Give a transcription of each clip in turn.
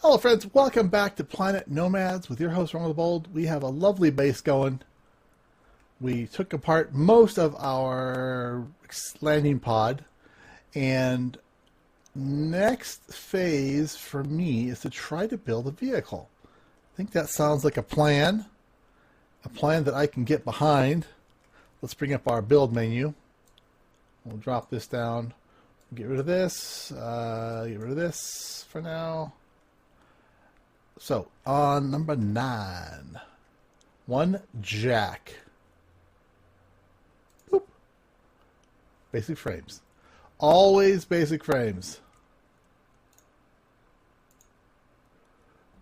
Hello friends, welcome back to Planet Nomads with your host Ron the Bold. We have a lovely base going. We took apart most of our landing pod, and next phase for me is to try to build a vehicle. I think that sounds like a plan that I can get behind. Let's bring up our build menu. We'll drop this down. Get rid of this. Get rid of this for now. So, on number 9, one jack. Boop. Basic frames. Always basic frames.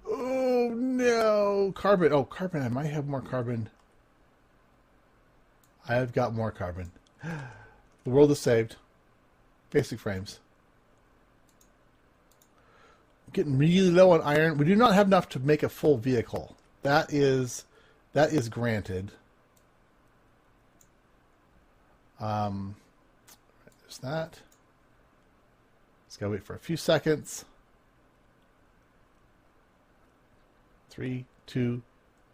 Oh no! Carbon. Oh, carbon. I might have more carbon. I've got more carbon. The world is saved. Basic frames. Getting really low on iron. We do not have enough to make a full vehicle. That is granted. There's that. Let's go wait for a few seconds. 3, 2,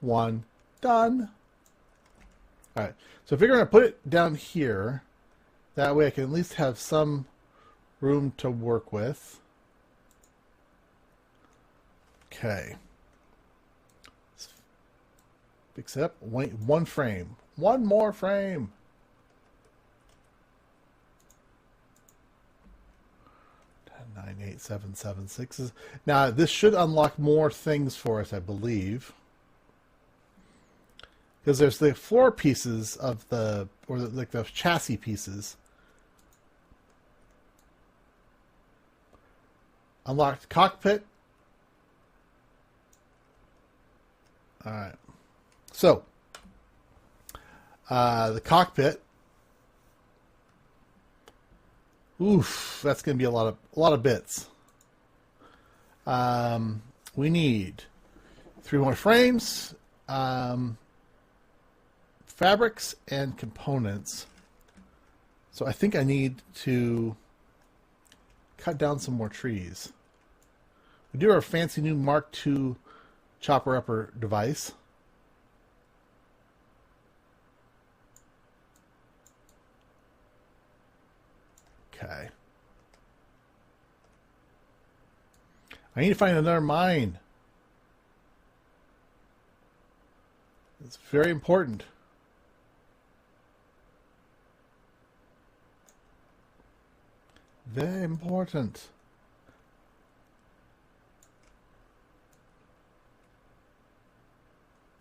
1, done. All right. So if you're going to put it down here, that way I can at least have some room to work with. Okay. Let's fix it up. Wait, one frame. One more frame. Nine, 8, 7, 7, 6. Now this should unlock more things for us, I believe, because there's the floor pieces of the, or like the chassis pieces. Unlocked cockpit. All right. So the cockpit. Oof, that's going to be a lot of bits. We need 3 more frames, fabrics, and components. So I think I need to cut down some more trees. We do our fancy new Mark II chopper upper device. Okay. I need to find another mine. It's very important. Very important.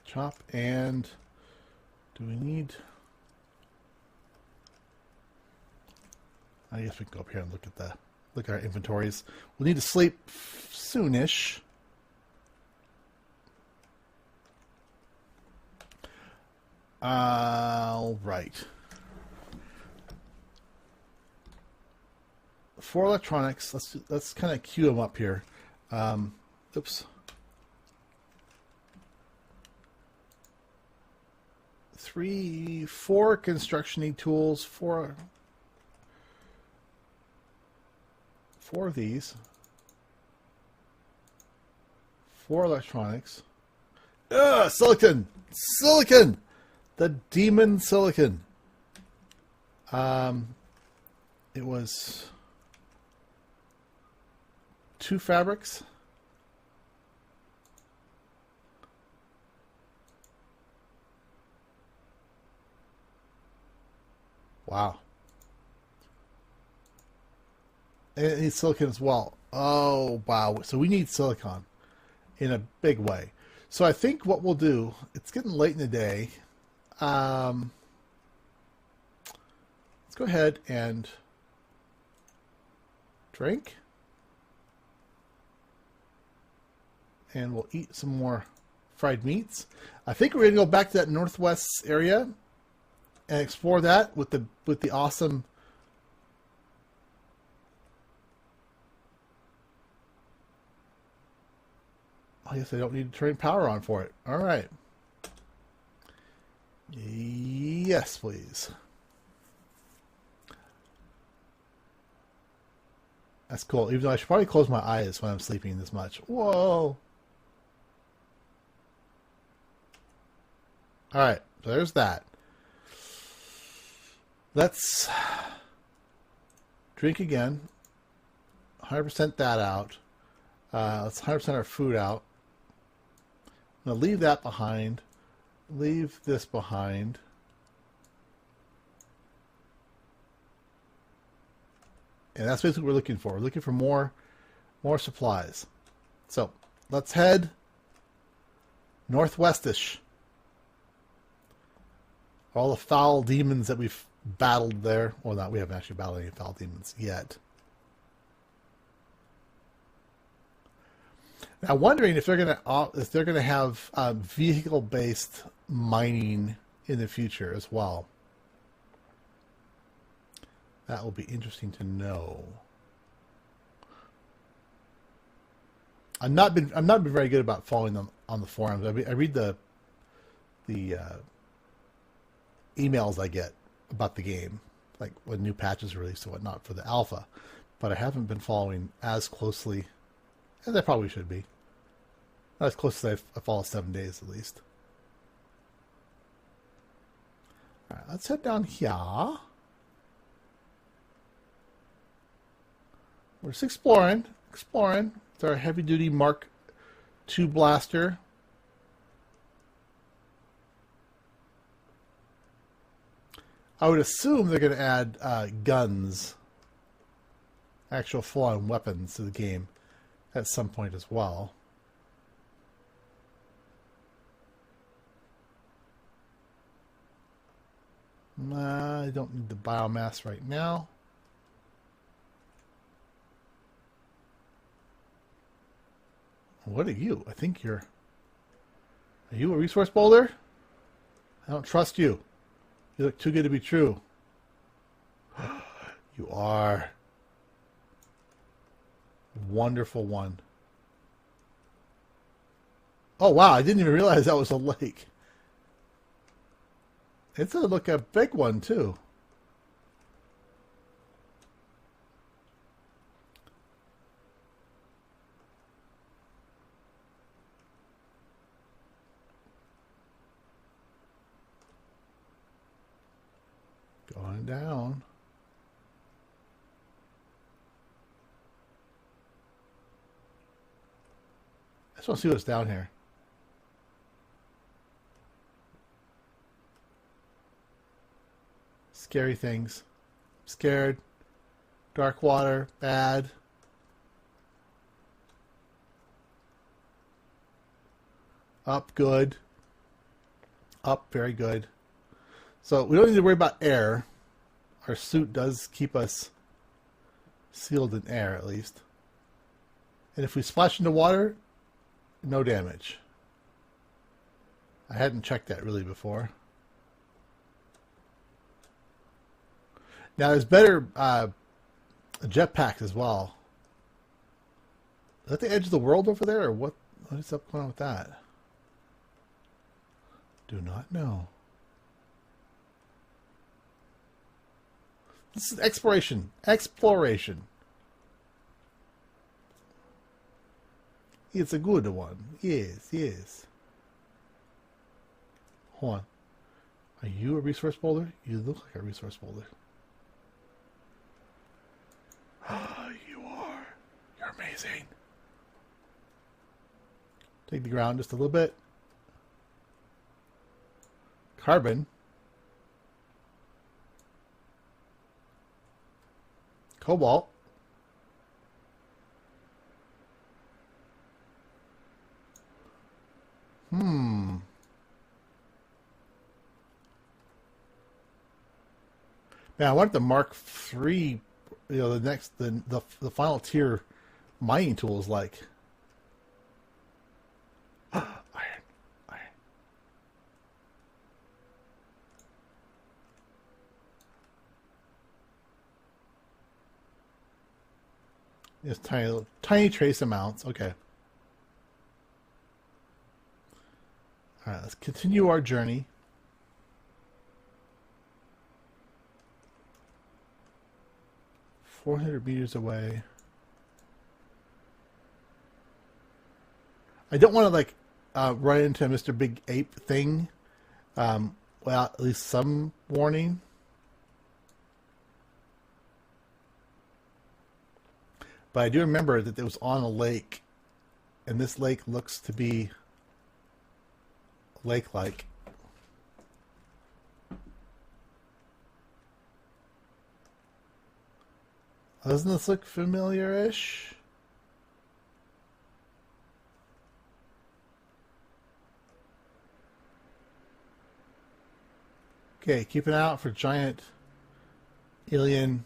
Chop, and do we need... I guess we can go up here and look at our inventories. We'll need to sleep soonish. All right. 4 electronics. Let's kind of queue them up here. Oops. 4 construction tools. 4 of these. 4 electronics. Ugh, silicon! Silicon! The demon silicon. It was 2 fabrics. Wow. And it needs silicon as well. Oh, wow. So we need silicon in a big way. So I think what we'll do, it's getting late in the day. Let's go ahead and drink. And we'll eat some more fried meats. I think we're going to go back to that northwest area and explore that with the awesome... I guess I don't need to turn power on for it. All right. Yes, please. That's cool. Even though I should probably close my eyes when I'm sleeping this much. Whoa. Alright, so there's that. Let's drink again. 100% that out. Let's 100% our food out. I'm going to leave that behind. Leave this behind. And that's basically what we're looking for. We're looking for more supplies. So let's head northwestish. All the foul demons that we've battled there. Well, not, we haven't actually battled any foul demons yet. Now, wondering if they're gonna have vehicle-based mining in the future as well. That will be interesting to know. I've not been very good about following them on the forums. I read the emails I get about the game, like when new patches are released and whatnot for the alpha, but I haven't been following as closely as I probably should be. Not as close as I follow 7 days at least. All right, let's head down here. We're just exploring. It's our heavy-duty Mark II blaster. I would assume they're going to add guns, actual full-on weapons to the game at some point as well. I don't need the biomass right now. What are you? I think you're... Are you a resource boulder? I don't trust you. You look too good to be true. You are. Wonderful one. Oh, wow. I didn't even realize that was a lake. It's a big one, too. Going down. I just want to see what's down here. Scary things. Scared. Dark water. Bad. Up. Good. Up. Very good. So we don't need to worry about air. Our suit does keep us sealed in air, at least. And if we splash into water, no damage. I hadn't checked that really before. Now there's better jetpacks as well. Is that the edge of the world over there, or what? What is up going on with that? Do not know. This is exploration. Exploration. It's a good one. Yes, yes. Hold on. Are you a resource boulder? You look like a resource boulder. You are. You're amazing. Take the ground just a little bit. Carbon. Cobalt. Man, I want the Mark III, the final tier mining tools like iron. Just tiny trace amounts. Okay. All right, let's continue our journey. "400 meters away." I don't want to like run into Mr. Big Ape thing without at least some warning. But I do remember that it was on a lake, and this lake looks to be lake-like. Doesn't this look familiar-ish? Okay, keep an eye out for giant alien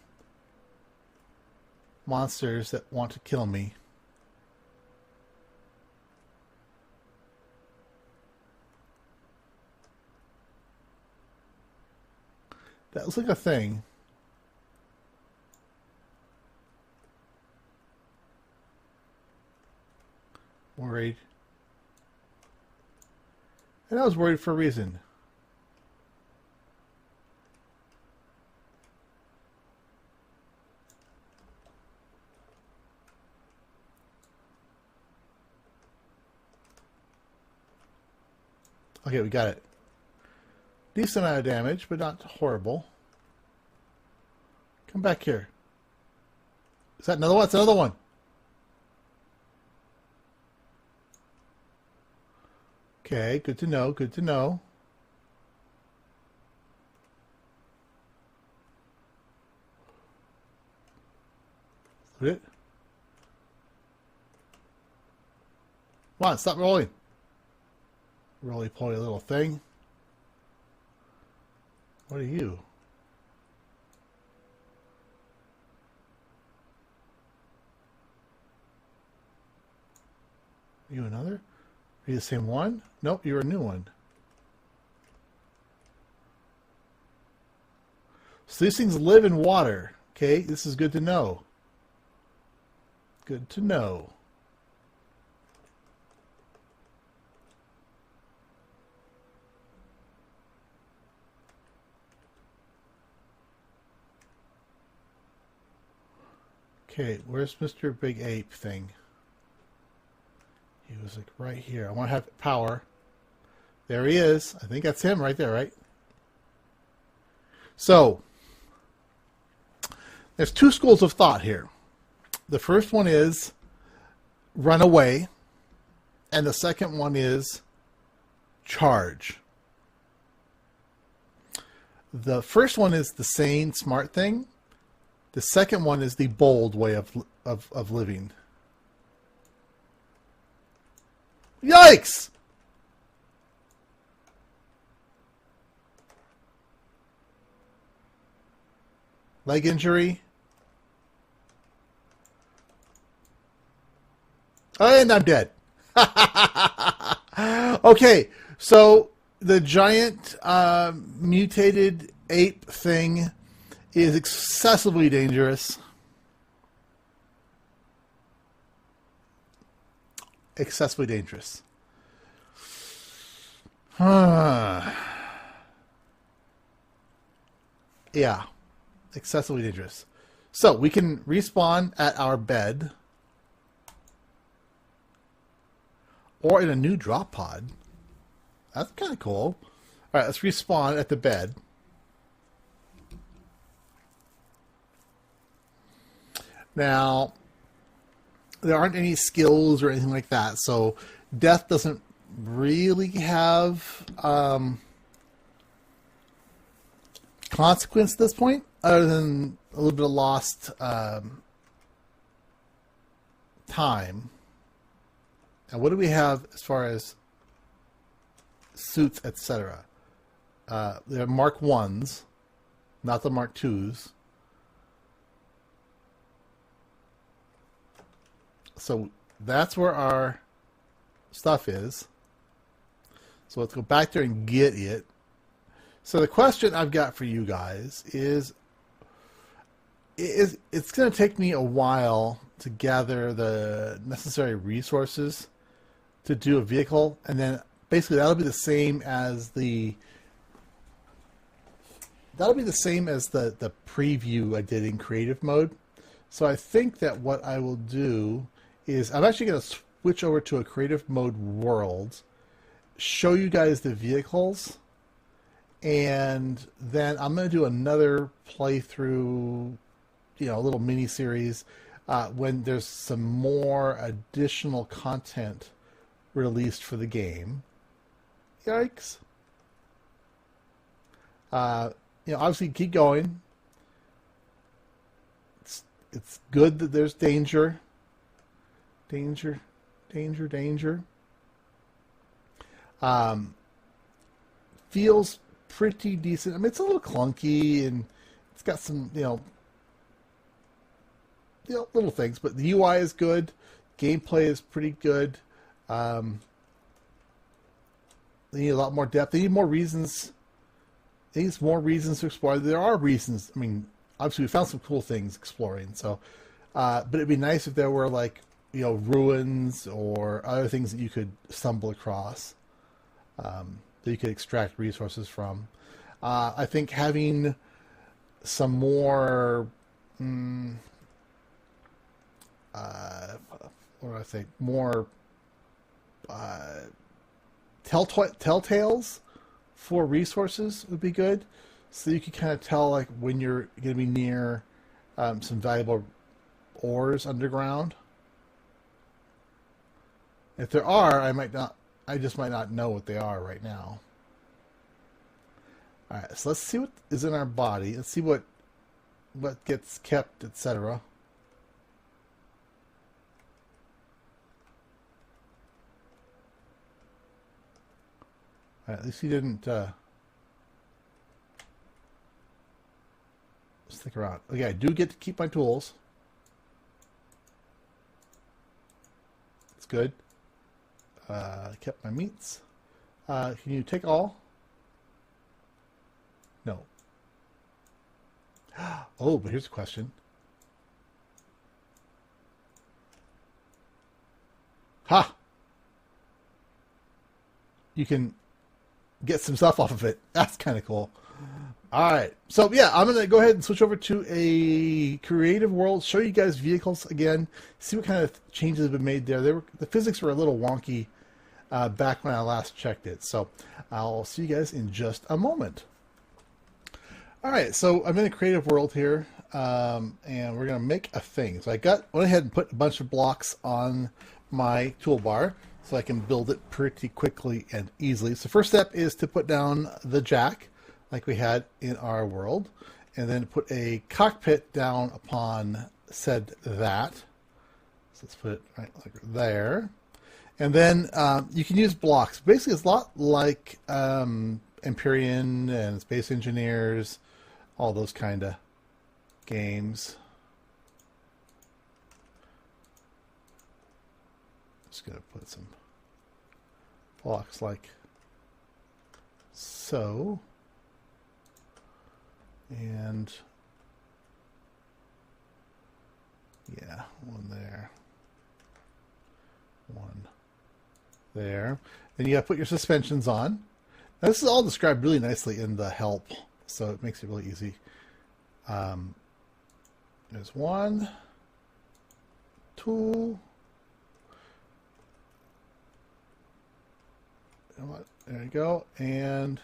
monsters that want to kill me. That looks like a thing. Worried. And I was worried for a reason. Okay, we got it. Decent amount of damage, but not horrible. Come back here. Is that another one? It's another one. Okay, good to know, good to know. Loot it. Come on, stop rolling. Roly poly little thing. What are you? Are you another? Are you the same one? Nope, you're a new one. So these things live in water. Okay, this is good to know. Good to know. Okay, where's Mr. Big Ape thing? He was like right here. I want to have power. There he is. I think that's him right there, right? So, there's two schools of thought here. The first one is run away, and the second one is charge. The first one is the sane, smart thing. The second one is the bold way of living. Yikes! Leg injury. And I'm dead. Okay, so the giant mutated ape thing is excessively dangerous. Excessively dangerous. Yeah. Excessively dangerous. So we can respawn at our bed. Or in a new drop pod. That's kind of cool. Alright, let's respawn at the bed. Now, there aren't any skills or anything like that, so death doesn't really have consequence at this point, other than a little bit of lost time. And what do we have as far as suits, etc.? They're Mark 1s, not the Mark 2s. So that's where our stuff is. So let's go back there and get it. So the question I've got for you guys is it's going to take me a while to gather the necessary resources to do a vehicle, and then basically that'll be the same as the preview I did in creative mode. So I think that what I will do is I'm actually going to switch over to a creative mode world, show you guys the vehicles, and then I'm going to do another playthrough, you know, a little mini series when there's some more additional content released for the game. Yikes. You know, obviously keep going. It's good that there's danger. Danger. Feels pretty decent. I mean, it's a little clunky and it's got some, you know, little things, but the UI is good. Gameplay is pretty good. They need a lot more depth. They need more reasons. They need more reasons to explore. There are reasons. I mean, obviously we found some cool things exploring. So, but it'd be nice if there were, like, you know, ruins or other things that you could stumble across, that you could extract resources from. I think having some more, what do I say? More telltales for resources would be good, so you can kind of tell, like, when you're going to be near some valuable ores underground. If there are, I just might not know what they are right now. All right, so let's see what is in our body. Let's see what gets kept, etc. All right, at least he didn't stick around. Okay, I do get to keep my tools. It's good. Kept my meats. Can you take all? No. Oh, but here's a question. Ha! You can get some stuff off of it. That's kind of cool. All right. So, yeah, I'm going to go ahead and switch over to a creative world, show you guys vehicles again, see what kind of changes have been made there. The physics were a little wonky back when I last checked it. So I'll see you guys in just a moment. All right. So I'm in a creative world here, and we're going to make a thing. So went ahead and put a bunch of blocks on my toolbar so I can build it pretty quickly and easily. So first step is to put down the jack, like we had in our world, and then put a cockpit down upon that. So let's put it right like there. And then you can use blocks. Basically, it's a lot like Empyrean and Space Engineers, all those kind of games. Just going to put some blocks like so. And yeah, one there, one there. Then you got to put your suspensions on. Now, this is all described really nicely in the help, so it makes it really easy. There's one tool. There you go, and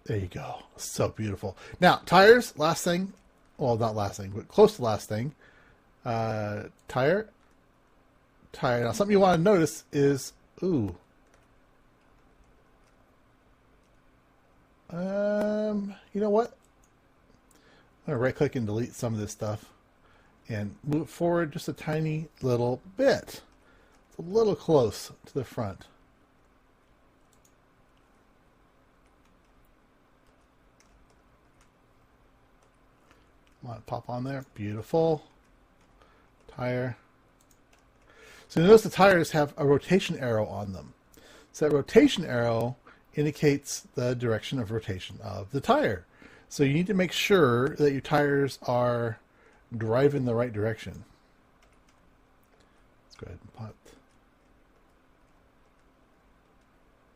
there you go. So beautiful. Now, tires, last thing. Well, not last thing, but close to last thing. Tire. Now, something you want to notice is, ooh. You know what? I'm going to right-click and delete some of this stuff and move it forward just a tiny little bit. It's a little close to the front. Want to pop on there. Beautiful. Tire. So notice the tires have a rotation arrow on them. So that rotation arrow indicates the direction of rotation of the tire. So you need to make sure that your tires are driving the right direction. Let's go ahead and put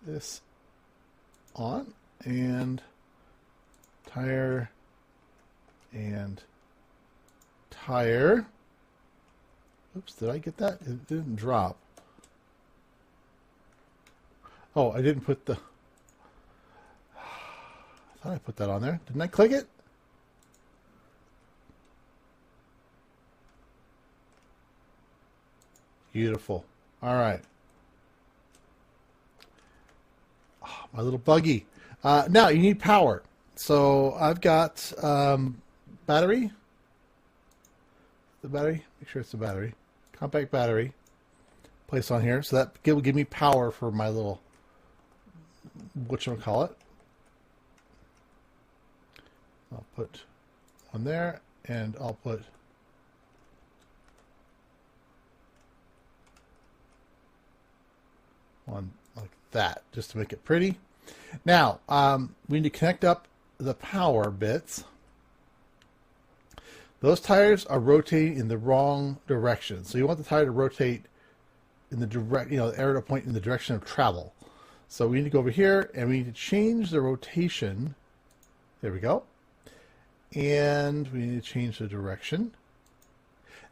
this on, and tire and tire. Oops, did I get that? It didn't drop. Oh, I didn't put the... I thought I put that on there. Didn't I click it? Beautiful. All right. Oh, my little buggy. Now, you need power. So I've got battery. The battery? Make sure it's the battery. Compact battery. Place on here. So that will give me power for my little... whatchamacallit. I'll put one there, and I'll put one like that, just to make it pretty. Now, we need to connect up the power bits. Those tires are rotating in the wrong direction. So you want the tire to rotate in the direct, the arrow to point in the direction of travel. So we need to go over here, and we need to change the rotation. There we go. And we need to change the direction.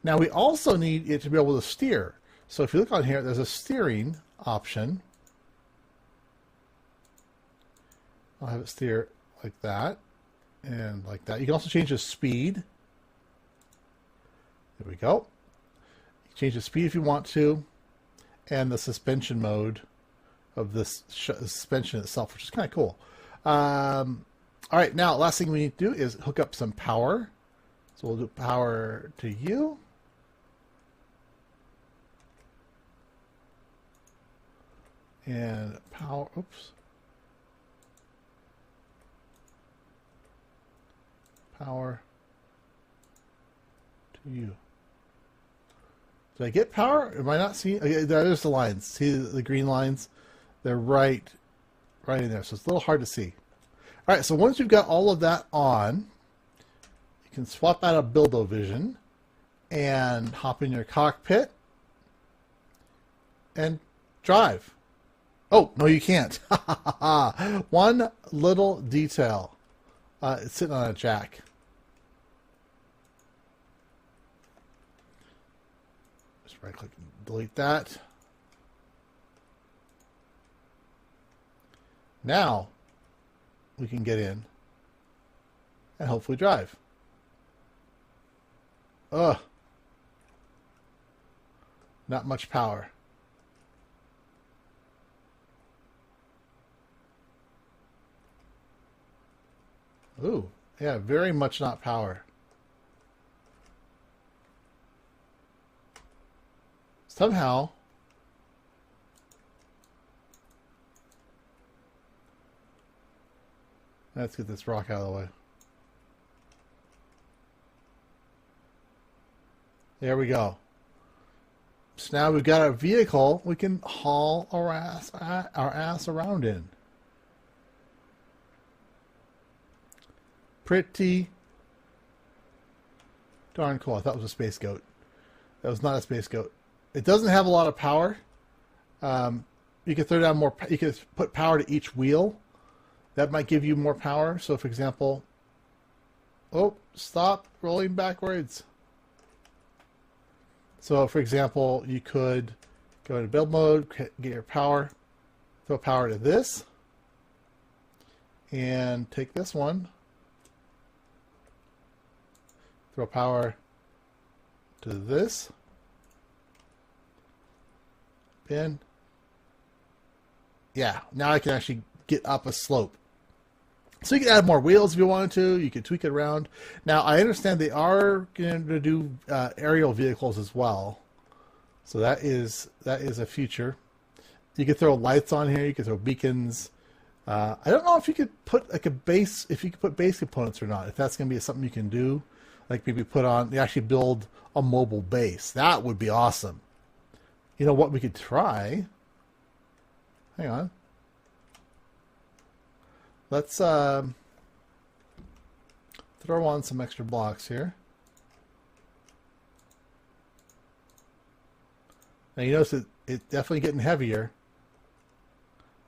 Now we also need it to be able to steer. So if you look on here, there's a steering option. I'll have it steer like that and like that. You can also change the speed. There we go. You change the speed if you want to, and the suspension mode of this suspension itself, which is kind of cool. All right, now last thing we need to do is hook up some power. So we'll do power to you. And power, oops. Power to you. Did I get power? Am I not seeing? Okay, there's the lines. See the green lines? They're right in there. So it's a little hard to see. All right, so once you've got all of that on, you can swap out of Build-O-Vision and hop in your cockpit and drive. Oh, no, you can't. One little detail. It's sitting on a jack. Just right-click and delete that. Now, we can get in and hopefully drive. Ugh. Not much power. Ooh, yeah, very much not power. Somehow, let's get this rock out of the way. There we go. So now we've got a vehicle we can haul our ass around in. Pretty darn cool. I thought it was a space goat. That was not a space goat. It doesn't have a lot of power. You can throw down more. You can put power to each wheel. That might give you more power. So, for example, oh, stop rolling backwards. So, for example, you could go into build mode, get your power, throw power to this, and take this one, throw power to this, pin. Yeah, now I can actually get up a slope. So you can add more wheels if you wanted to. You can tweak it around. Now, I understand they are going to do aerial vehicles as well. So that is a feature. You could throw lights on here. You could throw beacons. I don't know if you could put like a base, if you could put base components or not. If that's going to be something you can do, like maybe put on, you actually build a mobile base. That would be awesome. You know what we could try? Hang on. Let's throw on some extra blocks here. Now you notice it's definitely getting heavier.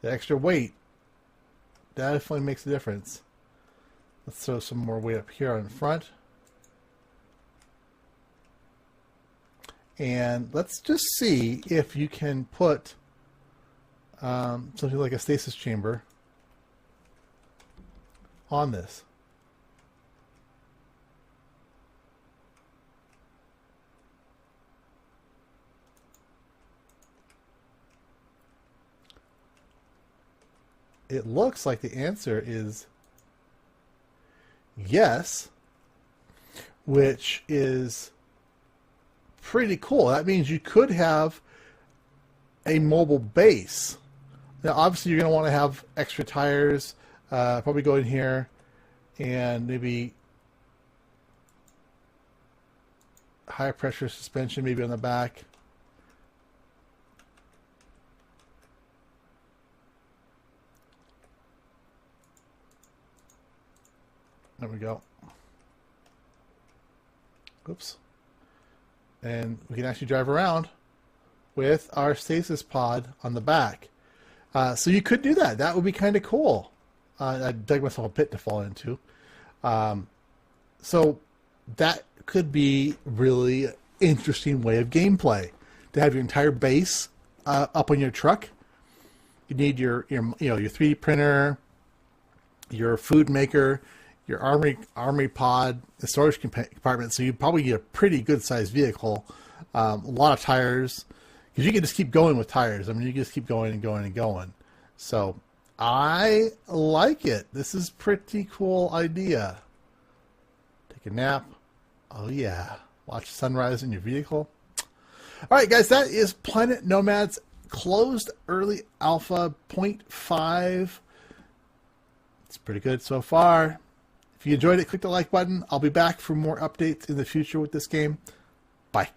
The extra weight definitely makes a difference. Let's throw some more weight up here in front. And let's just see if you can put something like a stasis chamber on this. It looks like the answer is yes, which is pretty cool. That means you could have a mobile base. Now, obviously, you're going to want to have extra tires. Probably go in here and maybe high pressure suspension maybe on the back. There we go. Oops. And we can actually drive around with our stasis pod on the back. So you could do that. That would be kind of cool. I dug myself a pit to fall into. So that could be really interesting way of gameplay. To have your entire base up on your truck. You need your 3D printer, your food maker, your armory pod, the storage compartment. So you probably get a pretty good sized vehicle. A lot of tires, because you can just keep going with tires. I mean, you can just keep going and going and going. So I like it. This is a pretty cool idea. Take a nap. Oh yeah. Watch sunrise in your vehicle. All right, guys, that is Planet Nomads closed early alpha 0.5. It's pretty good so far. If you enjoyed it, click the like button. I'll be back for more updates in the future with this game. Bye.